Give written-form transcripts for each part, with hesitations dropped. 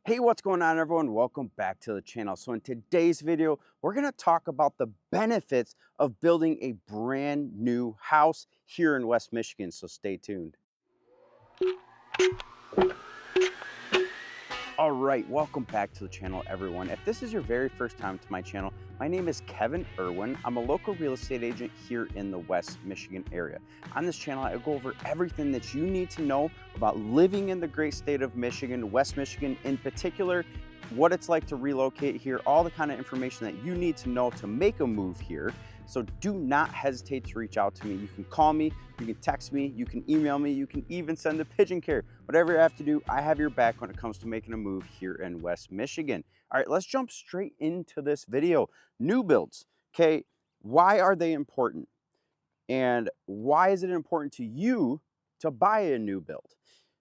Hey, what's going on, everyone? Welcome back to the channel. So in today's video, we're going to talk about the benefits of building a brand new house here in West Michigan. So stay tuned. All right, welcome back to the channel, everyone. If this is your very first time to my channel, my name is Kevin Irwin. I'm a local real estate agent here in the West Michigan area. On this channel, I go over everything that you need to know about living in the great state of Michigan, West Michigan in particular, what it's like to relocate here, all the kind of information that you need to know to make a move here. So do not hesitate to reach out to me. You can call me, you can text me, you can email me, you can even send a pigeon carrier. Whatever you have to do, I have your back when it comes to making a move here in West Michigan. All right, let's jump straight into this video. New builds, okay? Why are they important? And why is it important to you to buy a new build?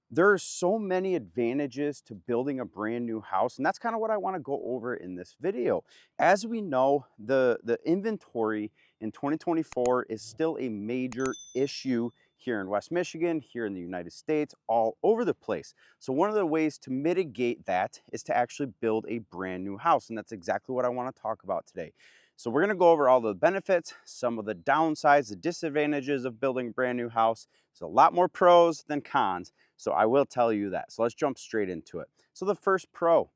There are so many advantages to building a brand new house, and that's kind of what I want to go over in this video. As we know, the inventory in 2024 is still a major issue here in West Michigan, here in the United States, all over the place. So one of the ways to mitigate that is to actually build a brand new house, and that's exactly what I want to talk about today. So we're going to go over all the benefits, some of the downsides, the disadvantages of building a brand new house. There's a lot more pros than cons. So I will tell you that. So let's jump straight into it. So the first pro,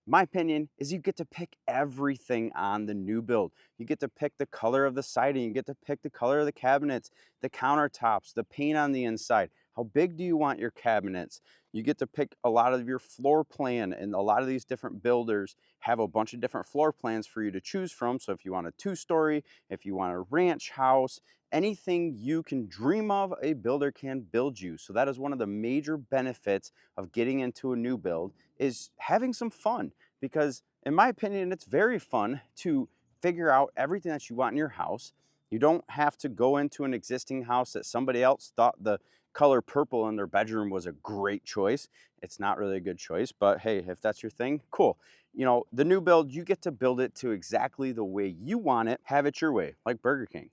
my opinion, is you get to pick everything on the new build. You get to pick the color of the siding, you get to pick the color of the cabinets, the countertops, the paint on the inside. How big do you want your cabinets? You get to pick a lot of your floor plan, and a lot of these different builders have a bunch of different floor plans for you to choose from. So if you want a 2-story, if you want a ranch house, anything you can dream of, a builder can build you. So that is one of the major benefits of getting into a new build, is having some fun. Because in my opinion, it's very fun to figure out everything that you want in your house. You don't have to go into an existing house that somebody else thought the color purple in their bedroom was a great choice. It's not really a good choice, but hey, if that's your thing, cool. You know, the new build, you get to build it to exactly the way you want it, have it your way, like Burger King.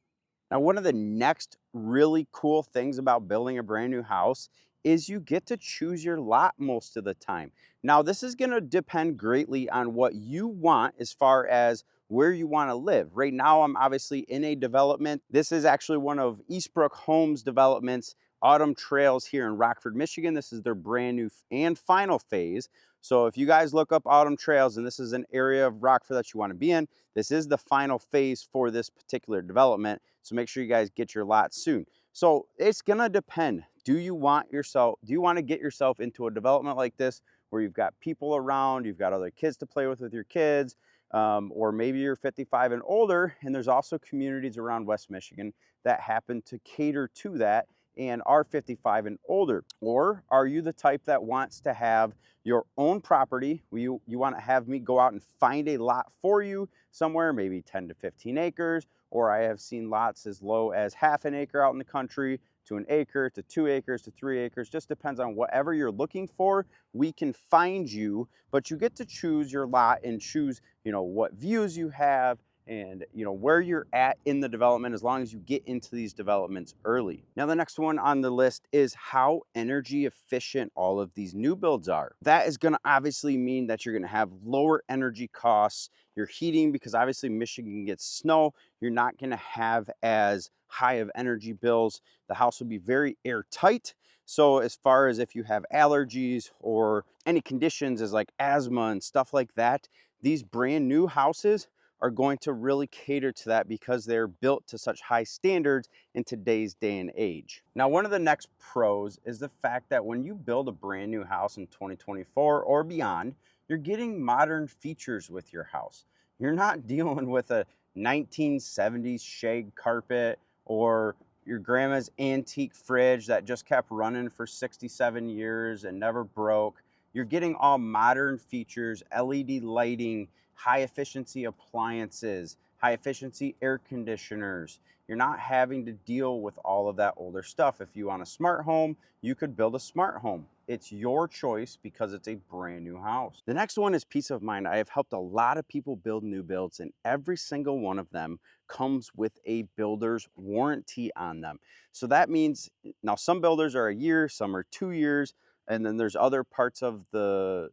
Now, one of the next really cool things about building a brand new house is you get to choose your lot most of the time. Now, this is going to depend greatly on what you want as far as where you want to live. Right now, I'm obviously in a development. This is actually one of Eastbrook Homes developments, Autumn Trails here in Rockford, Michigan. This is their brand new and final phase. So if you guys look up Autumn Trails and this is an area of Rockford that you want to be in, this is the final phase for this particular development. So make sure you guys get your lot soon. So it's gonna depend. Do you want to get yourself into a development like this where you've got people around, you've got other kids to play with your kids, or maybe you're 55 and older, and there's also communities around West Michigan that happen to cater to that and are 55 and older? Or are you the type that wants to have your own property? You want to have me go out and find a lot for you somewhere, maybe 10 to 15 acres, or I have seen lots as low as half an acre out in the country, to an acre, to 2 acres, to 3 acres. Just depends on whatever you're looking for. We can find you, but you get to choose your lot and choose, what views you have, and where you're at in the development, as long as you get into these developments early. Now, the next one on the list is how energy efficient all of these new builds are. That is going to obviously mean that you're going to have lower energy costs. Your heating, because obviously Michigan gets snow, you're not going to have as high of energy bills. The house will be very airtight. So as far as if you have allergies or any conditions as like asthma and stuff like that, these brand new houses are going to really cater to that because they're built to such high standards in today's day and age. Now, one of the next pros is the fact that when you build a brand new house in 2024 or beyond, you're getting modern features with your house. You're not dealing with a 1970s shag carpet or your grandma's antique fridge that just kept running for 67 years and never broke. You're getting all modern features, LED lighting, high efficiency appliances, high efficiency air conditioners. You're not having to deal with all of that older stuff. If you want a smart home, you could build a smart home. It's your choice because it's a brand new house. The next one is peace of mind. I have helped a lot of people build new builds, and every single one of them comes with a builder's warranty on them. So that means, now some builders are a year, some are 2 years, and then there's other parts of the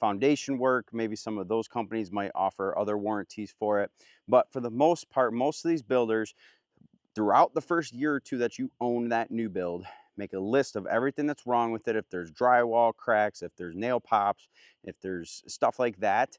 foundation work. Maybe some of those companies might offer other warranties for it. But for the most part, most of these builders, throughout the first year or two that you own that new build, make a list of everything that's wrong with it. If there's drywall cracks, if there's nail pops, if there's stuff like that,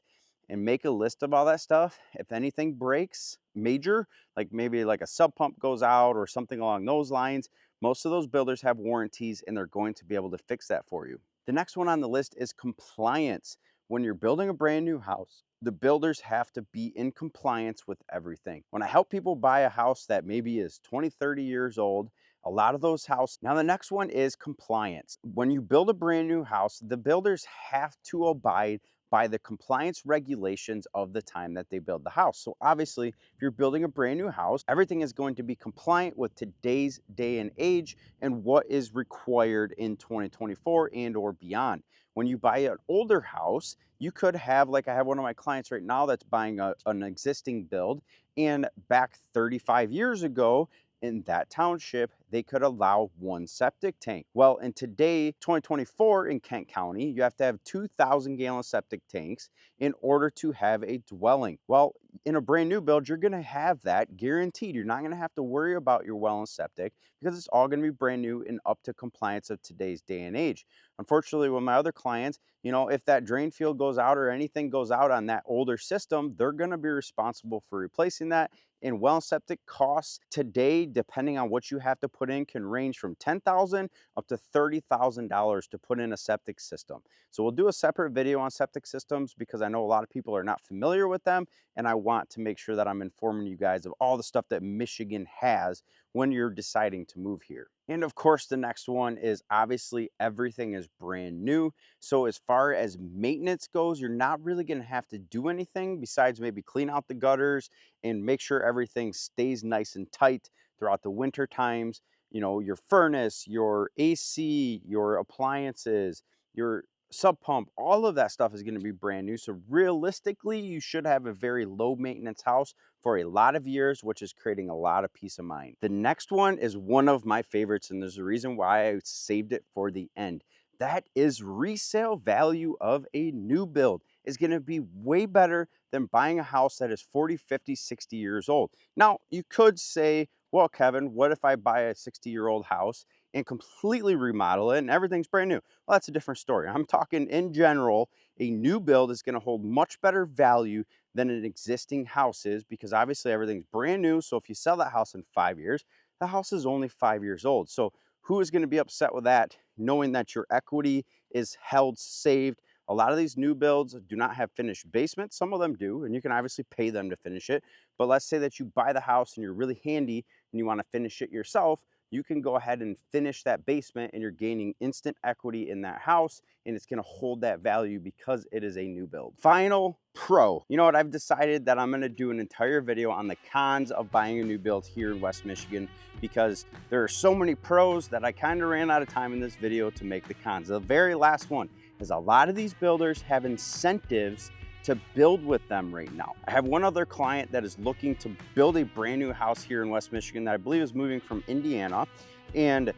and make a list of all that stuff. If anything breaks major, like maybe like a sub pump goes out or something along those lines, most of those builders have warranties and they're going to be able to fix that for you. The next one on the list is compliance. When you're building a brand new house, the builders have to be in compliance with everything. When I help people buy a house that maybe is 20, 30 years old, a lot of those houses. Now the next one is compliance. When you build a brand new house, the builders have to abide by the compliance regulations of the time that they build the house. So obviously, if you're building a brand new house, everything is going to be compliant with today's day and age and what is required in 2024 and or beyond. When you buy an older house, you could have, like I have one of my clients right now that's buying an existing build, and back 35 years ago, in that township, they could allow one septic tank. Well, in today, 2024 in Kent County, you have to have 2,000-gallon septic tanks in order to have a dwelling. Well, in a brand new build, you're gonna have that guaranteed. You're not gonna have to worry about your well and septic because it's all gonna be brand new and up to compliance of today's day and age. Unfortunately, with my other clients, if that drain field goes out or anything goes out on that older system, they're gonna be responsible for replacing that. And well and septic costs today, depending on what you have to put in, can range from $10,000 up to $30,000 to put in a septic system. So we'll do a separate video on septic systems because I know a lot of people are not familiar with them, and I want to make sure that I'm informing you guys of all the stuff that Michigan has when you're deciding to move here. And of course, the next one is obviously everything is brand new. So as far as maintenance goes, you're not really going to have to do anything besides maybe clean out the gutters and make sure everything stays nice and tight throughout the winter times. Your furnace, your AC, your appliances, your sub pump, all of that stuff is going to be brand new. So realistically, you should have a very low maintenance house for a lot of years, which is creating a lot of peace of mind. The next one is one of my favorites, and there's a reason why I saved it for the end. That is resale value of a new build is going to be way better than buying a house that is 40, 50, 60 years old. Now, you could say, well, Kevin, what if I buy a 60-year-old house and completely remodel it and everything's brand new? Well, that's a different story. I'm talking in general, a new build is going to hold much better value than an existing house is because obviously everything's brand new. So if you sell that house in 5 years, the house is only 5 years old. So who is going to be upset with that, knowing that your equity is held saved? A lot of these new builds do not have finished basements. Some of them do, and you can obviously pay them to finish it. But let's say that you buy the house and you're really handy and you want to finish it yourself. You can go ahead and finish that basement and you're gaining instant equity in that house, and it's going to hold that value because it is a new build. Final pro. You know what? I've decided that I'm going to do an entire video on the cons of buying a new build here in West Michigan because there are so many pros that I kind of ran out of time in this video to make the cons. The very last one is a lot of these builders have incentives to build with them right now. I have one other client that is looking to build a brand new house here in West Michigan that I believe is moving from Indiana. And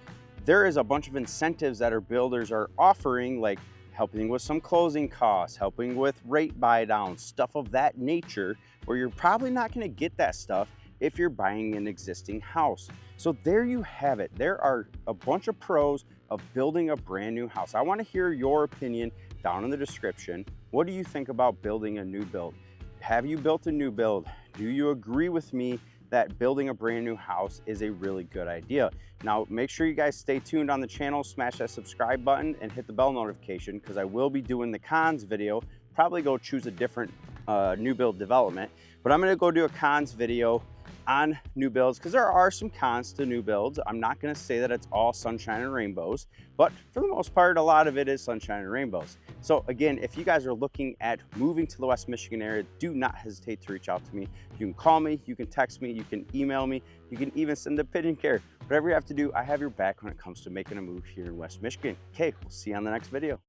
there is a bunch of incentives that our builders are offering, like helping with some closing costs, helping with rate buy downs, stuff of that nature, where you're probably not gonna get that stuff if you're buying an existing house. So there you have it. There are a bunch of pros of building a brand new house. I wanna hear your opinion down in the description. What do you think about building a new build? Have you built a new build? Do you agree with me that building a brand new house is a really good idea? Now, make sure you guys stay tuned on the channel, smash that subscribe button and hit the bell notification because I will be doing the cons video. Probably go choose a different new build development, but I'm gonna go do a cons video on new builds because there are some cons to new builds. I'm not going to say that it's all sunshine and rainbows, but for the most part, a lot of it is sunshine and rainbows. So again, if you guys are looking at moving to the West Michigan area, do not hesitate to reach out to me. You can call me, you can text me, you can email me, you can even send a pigeon care. Whatever you have to do, I have your back when it comes to making a move here in West Michigan. Okay, we'll see you on the next video.